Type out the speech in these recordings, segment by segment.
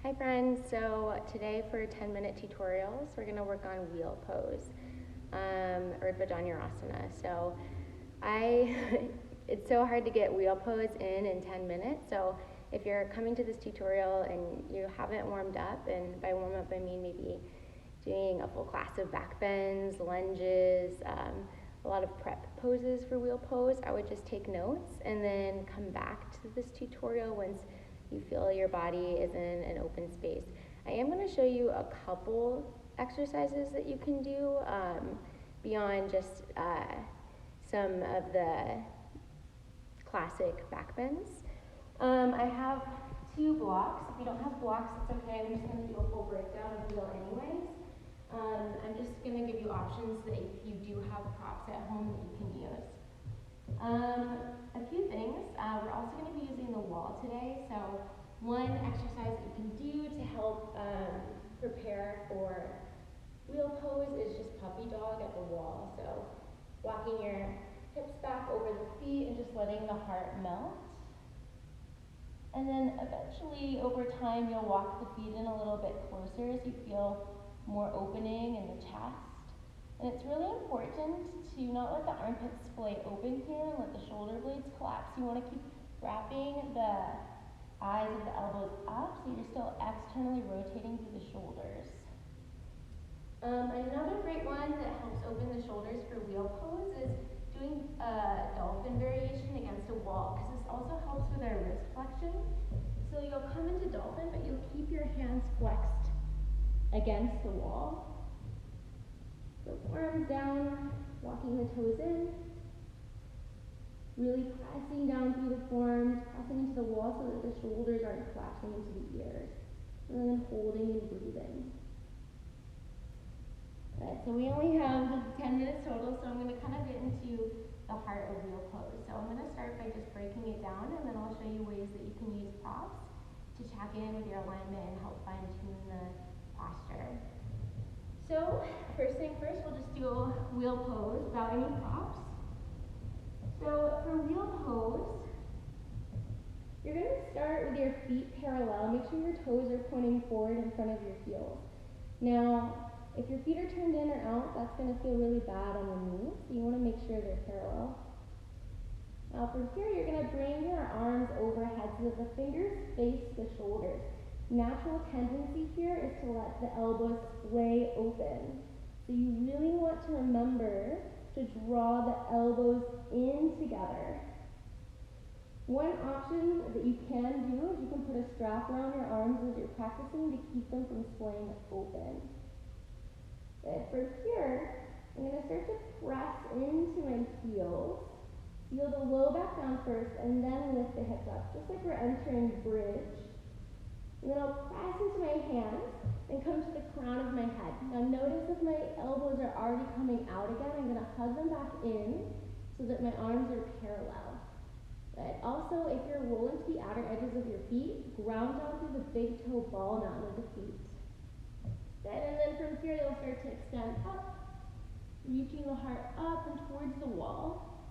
Hi friends, so today for 10-minute tutorials, we're going to work on wheel pose, Urdhva Dhanurasana. So it's so hard to get wheel pose in 10 minutes, so if you're coming to this tutorial and you haven't warmed up, and by warm up I mean maybe doing a full class of back bends, lunges, a lot of prep poses for wheel pose, I would just take notes and then come back to this tutorial once you feel your body is in an open space. I am going to show you a couple exercises that you can do beyond just some of the classic back bends. I have two blocks. If you don't have blocks, it's okay. I'm just going to do a full breakdown of wheel anyways. I'm just going to give you options that if you do have props at home that you can use. A few things. We're also going to be using the wall today, so one exercise that you can do to help prepare for wheel pose is just puppy dog at the wall. So walking your hips back over the feet and just letting the heart melt. And then eventually over time you'll walk the feet in a little bit closer as you feel more opening in the chest. And it's really important to not let the armpits splay open here and let the shoulder blades collapse. You want to keep wrapping the eyes of the elbows up so you're still externally rotating through the shoulders. Another great one that helps open the shoulders for wheel pose is doing a dolphin variation against a wall, because this also helps with our wrist flexion. So you'll come into dolphin, but you'll keep your hands flexed against the wall. So arms down, walking the toes in, really pressing down through the forearms, pressing into the wall so that the shoulders aren't collapsing into the ears, and then holding and breathing. Alright, so we only have 10 minutes total, so I'm going to kind of get into the heart of wheel pose. So I'm going to start by just breaking it down, and then I'll show you ways that you can use props to check in with your alignment and help fine-tune the posture. So, first thing first, we'll just do a wheel pose without any props. So, for wheel pose, you're going to start with your feet parallel. Make sure your toes are pointing forward in front of your heels. Now, if your feet are turned in or out, that's going to feel really bad on the knees, so you want to make sure they're parallel. Now, from here, you're going to bring your arms overhead so that the fingers face the shoulders. Natural tendency here is to let the elbows splay open. So you really want to remember to draw the elbows in together. One option that you can do is you can put a strap around your arms as you're practicing to keep them from splaying open. And from here, I'm going to start to press into my heels. Feel the low back down first and then lift the hips up, just like we're entering bridge. And then I'll press into my hands and come to the crown of my head. Now notice if my elbows are already coming out again, I'm going to hug them back in so that my arms are parallel. Right. Also, if you're rolling to the outer edges of your feet, ground down through the big toe ball mountain of the feet. Right. And then from here, you'll start to extend up, reaching the heart up and towards the wall.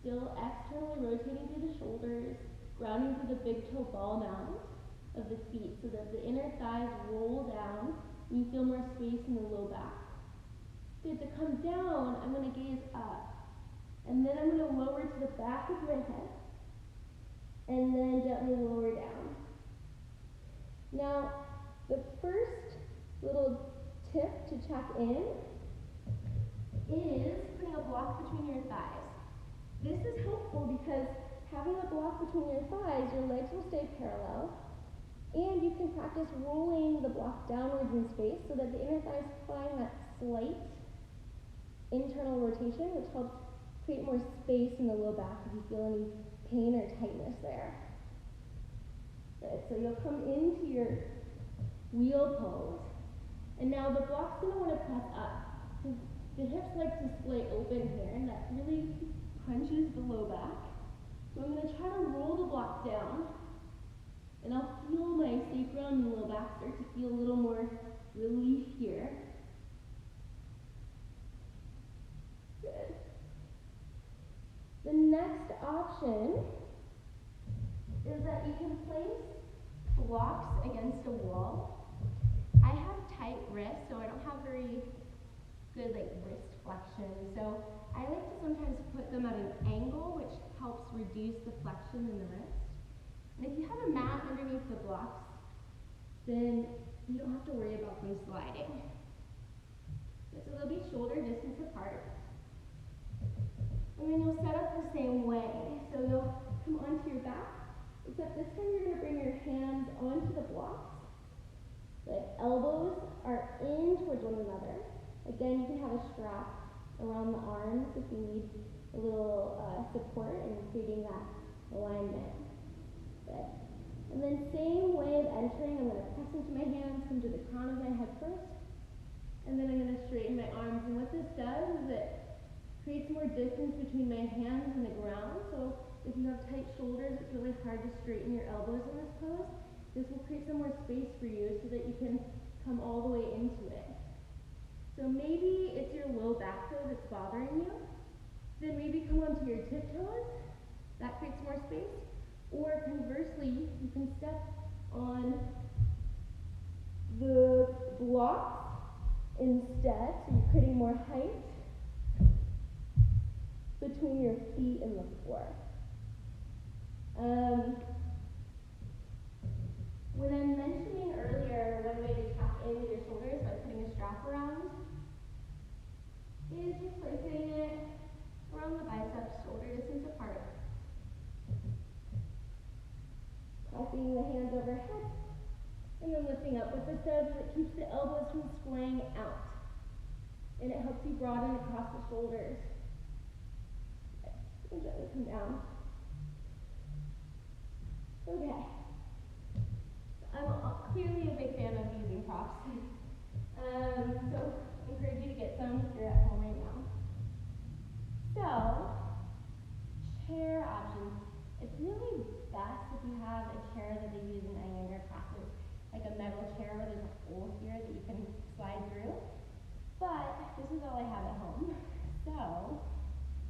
Still externally rotating through the shoulders, grounding through the big toe ball mound of the feet so that the inner thighs roll down and you feel more space in the low back. Good. To come down, I'm going to gaze up. And then I'm going to lower to the back of my head. And then gently lower down. Now, the first little tip to check in is putting a block between your thighs. This is helpful because having a block between your thighs, your legs will stay parallel. And you can practice rolling the block downwards in space so that the inner thighs find that slight internal rotation, which helps create more space in the low back if you feel any pain or tightness there. Right, so you'll come into your wheel pose. And now the block's going to want to press up. Because the hips like to splay open here, and that really crunches the low back. So I'm going to try to roll the block down. And I'll feel my sacrum and low back start to feel a little more relief here. Good. The next option is that you can place blocks against a wall. I have tight wrists, so I don't have very good like wrist flexion. So I like to sometimes put them at an angle, which helps reduce the flexion in the wrist. And if you have a mat underneath the blocks, then you don't have to worry about them sliding. So they'll be shoulder distance apart. And then you'll set up the same way. So you'll come onto your back, except this time you're going to bring your hands onto the blocks. The elbows are in towards one another. Again, you can have a strap around the arms if you need a little support in creating that alignment. Good. And then same way of entering, I'm going to press into my hands, come to the crown of my head first, and then I'm going to straighten my arms. And what this does is it creates more distance between my hands and the ground. So if you have tight shoulders, it's really hard to straighten your elbows in this pose. This will create some more space for you so that you can come all the way into it. So maybe it's your low back though that's bothering you. Then maybe come onto your tiptoes. That creates more space. Or conversely, you can step on the blocks instead, so you're creating more height between your feet and the floor. When I'm mentioning earlier one way to tap in with your shoulders by putting a strap around is just placing it around the biceps, shoulder distance apart. Pressing the hands overhead, and then lifting up. What this does is it keeps the elbows from swaying out, and it helps you broaden across the shoulders. And gently come down. Okay. I'm clearly a big fan of using props. So I encourage you to get some if you're at home right now. So, chair options. It's really best if you have a chair that they use in Iyengar classes, like a metal chair where there's a hole here that you can slide through. But this is all I have at home. So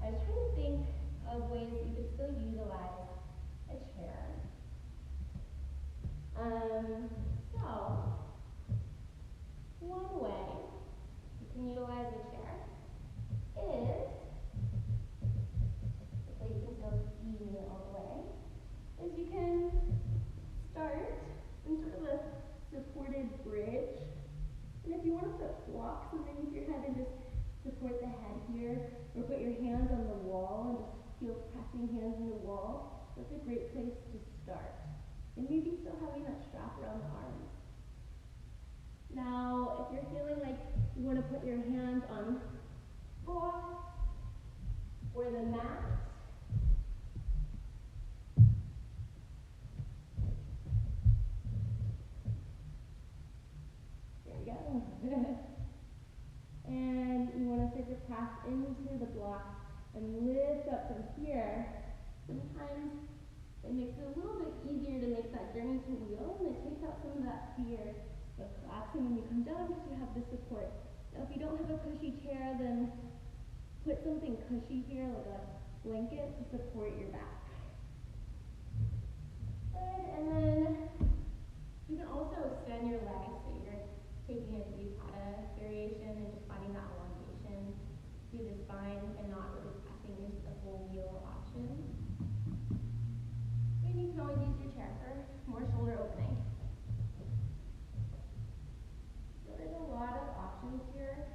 I was trying to think of ways that you could still utilize a chair. So one way you can utilize a chair is, so you can still see me all the way, is you can start in sort of a supported bridge. And if you want to put blocks underneath your head and just support the head here, or put your hands on the wall and just feel pressing hands in the wall, that's a great place to start. And maybe still having that strap around the arms. Now, if you're feeling like you want to put your hands on blocks or the mat, there we go. And you want to start to press into the block and lift up from here. Sometimes it makes it a little bit easier to make that journey to wheel, and it takes out some of that fear of collapsing when you come down because you have the support. Now, if you don't have a cushy chair, then put something cushy here, like a blanket, to support your back. Good, and then you can also extend your legs, so you're taking a Tripada variation and just finding that elongation through the spine and not really pressing into the whole wheel option. And you can always use your chair for more shoulder opening. So there's a lot of options here,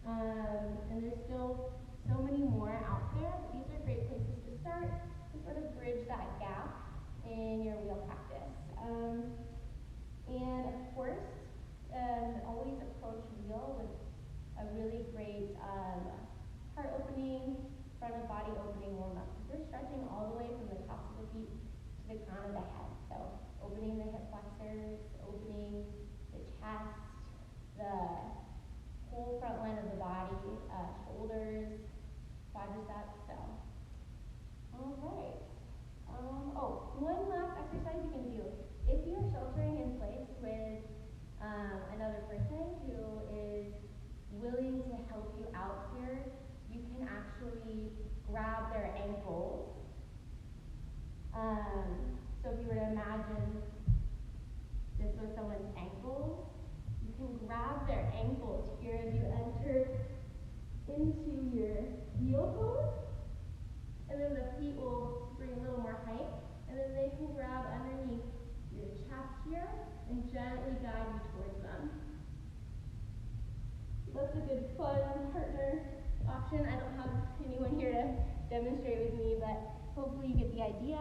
and there's still so many more out there, but these are great places to start to sort of bridge that gap in your wheel practice. And of course, always approach wheel with a really great heart opening, front of body opening warm up. We're stretching all the way from the tops of the feet to the crown of the head. So opening the hip flexors, opening the chest, the whole front line of the body, shoulders, quadriceps. So, all right. One last exercise you can do. If you're sheltering in place with another person who is willing to help you out here, you can actually grab their ankles. So if you were to imagine demonstrate with me, but hopefully you get the idea.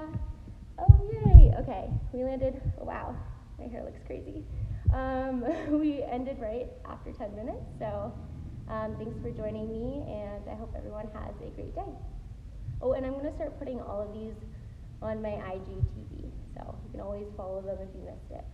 Oh, yay. Okay, we landed. Oh, wow, my hair looks crazy. We ended right after 10 minutes, so thanks for joining me, and I hope everyone has a great day. Oh, and I'm going to start putting all of these on my IGTV, so you can always follow them if you missed it.